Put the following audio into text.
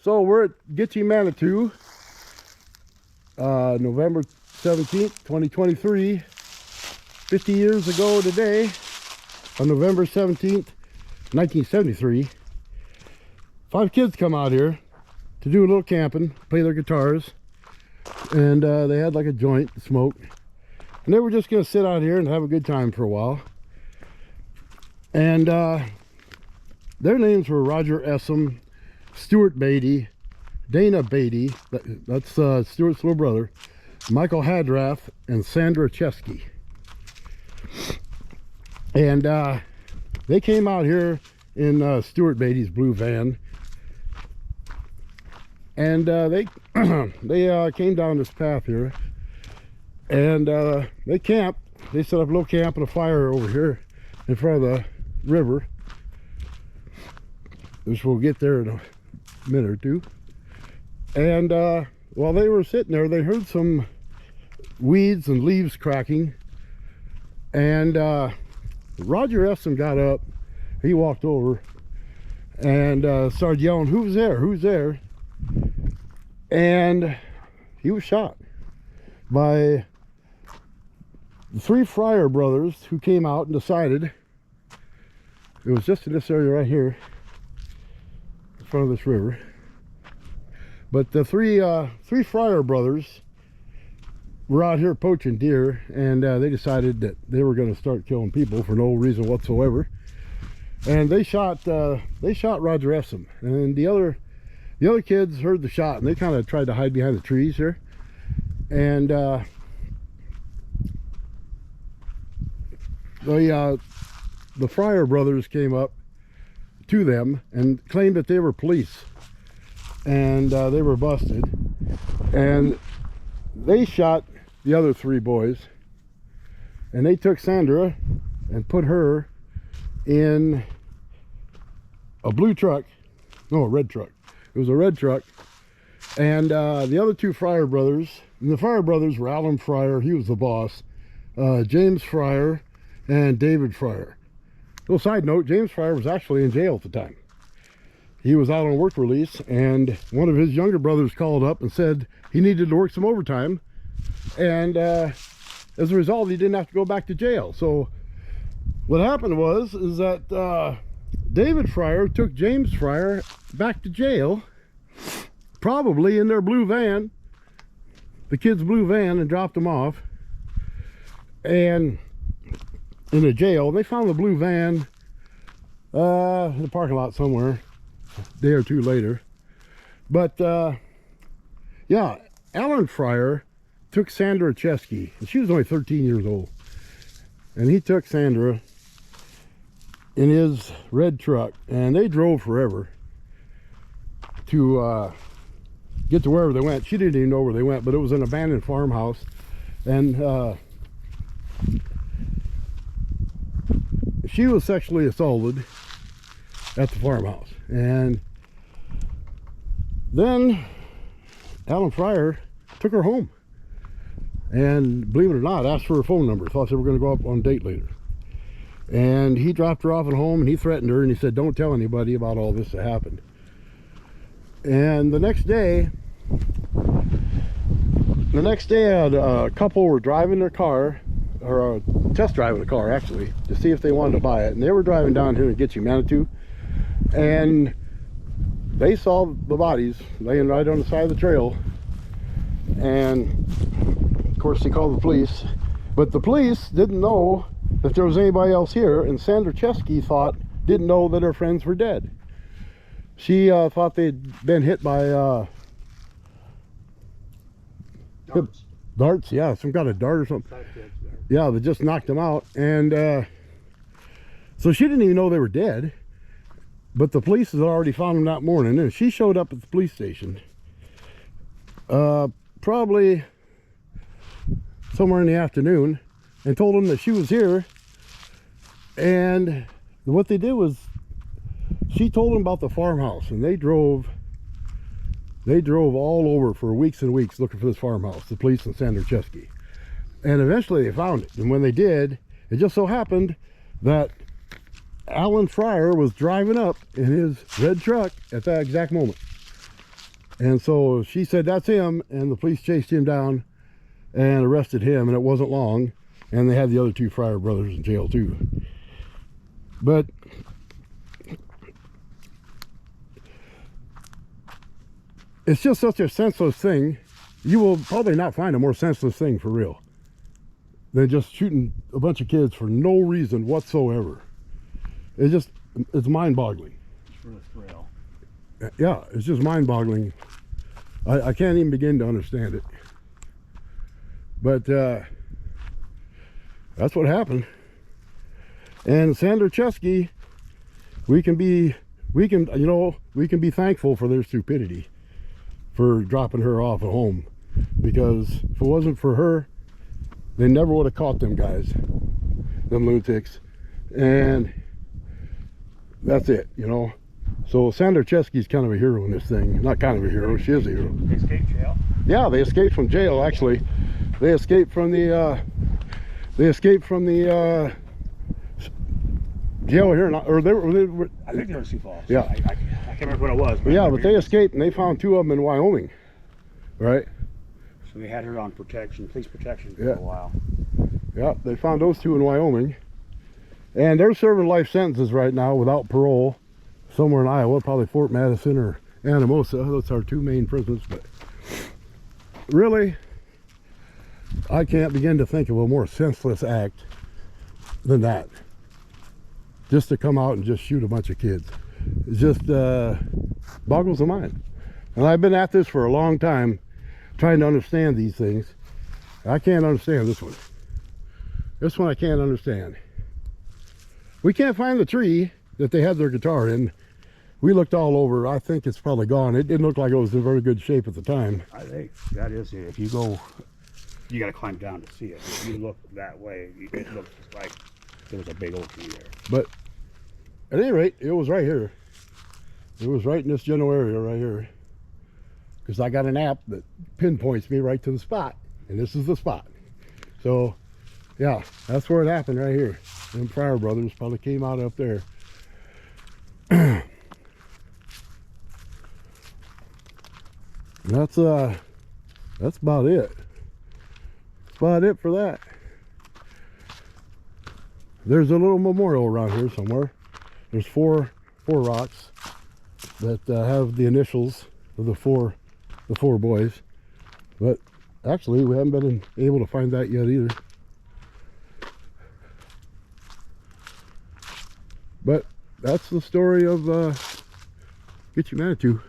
So we're at Gitchie, Manitou, November 17th, 2023. 50 years ago today, on November 17th, 1973, 5 kids come out here to do a little camping, play their guitars, and they had like a joint to smoke. And they were just going to sit out here and have a good time for a while. And their names were Roger Essam, Stuart Beatty, Dana Beatty, that's Stuart's little brother, Michael Hadrath, and Sandra Chesky. And they came out here in Stuart Beatty's blue van. And they came down this path here. And they camped. They set up a little camp and a fire over here in front of the river, which we'll get there in a minute or two. And while they were sitting there, they heard some weeds and leaves cracking. And Roger Essam got up. He walked over and started yelling, "Who's there? Who's there?" And he was shot by the 3 Fryer brothers, who came out and decided, it was just in this area right here in front of this river, but the three Fryer brothers were out here poaching deer, and they decided that they were going to start killing people for no reason whatsoever. And they shot Roger Essam, and the other kids heard the shot, and they kind of tried to hide behind the trees here. And the Fryer brothers came up to them and claimed that they were police, and they were busted. And they shot the other 3 boys, and they took Sandra and put her in a blue truck, no, a red truck. It was a red truck. And the other 2 Fryer brothers, and the Fryer brothers were Alan Fryer, he was the boss, James Fryer, and David Fryer. Little side note, James Fryer was actually in jail at the time. He was out on work release, and one of his younger brothers called up and said he needed to work some overtime, and as a result, he didn't have to go back to jail. So what happened is that David Fryer took James Fryer back to jail, probably in their blue van, the kids' blue van, and dropped them off and in a jail. They found the blue van in the parking lot somewhere a day or 2 later. But yeah, Alan Fryer took Sandra Chesky, and she was only 13 years old, and he took Sandra in his red truck, and they drove forever to get to wherever they went. She didn't even know where they went, but it was an abandoned farmhouse. And she was sexually assaulted at the farmhouse. And then Alan Fryer took her home, and believe it or not, asked for her phone number. Thought they were going to go up on a date later. And he dropped her off at home, and he threatened her, and he said, "Don't tell anybody about all this that happened." And the next day a couple were driving their car, or test driving a car actually, to see if they wanted to buy it. And they were driving down here in Gitchie, Manitou, and they saw the bodies laying right on the side of the trail. And of course they called the police, but the police didn't know that there was anybody else here, and Sandra Chesky didn't know that her friends were dead. She thought they'd been hit by darts, yeah, some kind of dart or something. Yeah, they just knocked them out. And so she didn't even know they were dead, but the police had already found them that morning, and she showed up at the police station probably somewhere in the afternoon, and told them that she was here. And what they did was, she told them about the farmhouse, and they drove all over for weeks and weeks looking for this farmhouse, the police and Sandra Chesky. And eventually they found it. And when they did, it just so happened that Alan Fryer was driving up in his red truck at that exact moment. And so she said, that's him, and the police chased him down and arrested him, and it wasn't long, and they had the other 2 Fryer brothers in jail too. But it's just such a senseless thing. You will probably not find a more senseless thing for real than just shooting a bunch of kids for no reason whatsoever. It's mind-boggling. It's for the thrill. Yeah, it's just mind-boggling. I can't even begin to understand it. But that's what happened. And Sandra Chesky, we can be thankful for their stupidity, for dropping her off at home, because if it wasn't for her, they never would have caught them guys, them lunatics. And that's it, you know. So Sandra Chesky's kind of a hero in this thing. Not kind of a hero, she is a hero. They escaped jail? Yeah, they escaped from jail, actually. They escaped from the jail here, or they were I think they were Sioux Falls. Yeah. I can't remember what it was. But yeah, but they escaped, and they found 2 of them in Wyoming, right? So they had her on protection, police protection for a while. Yeah, they found those 2 in Wyoming, and they're serving life sentences right now without parole somewhere in Iowa, probably Fort Madison or Anamosa. Those are 2 main prisons. But really, I can't begin to think of a more senseless act than that. Just to come out and just shoot a bunch of kids. It just boggles the mind. And I've been at this for a long time, trying to understand these things. I can't understand this one. This one I can't understand. We can't find the tree that they had their guitar in. We looked all over. I think it's probably gone. It didn't look like it was in very good shape at the time. I think that is it. If you go, you got to climb down to see it. If you look that way, it looks like there was a big oak tree there. But at any rate, it was right here. It was right in this general area right here. Because I got an app that pinpoints me right to the spot. And this is the spot. So, yeah, that's where it happened right here. Them Fryer brothers probably came out up there. That's about it. That's about it for that. There's a little memorial around here somewhere. There's four rocks that have the initials of the four boys, but actually we haven't been able to find that yet either. But that's the story of Gitchie Manitou.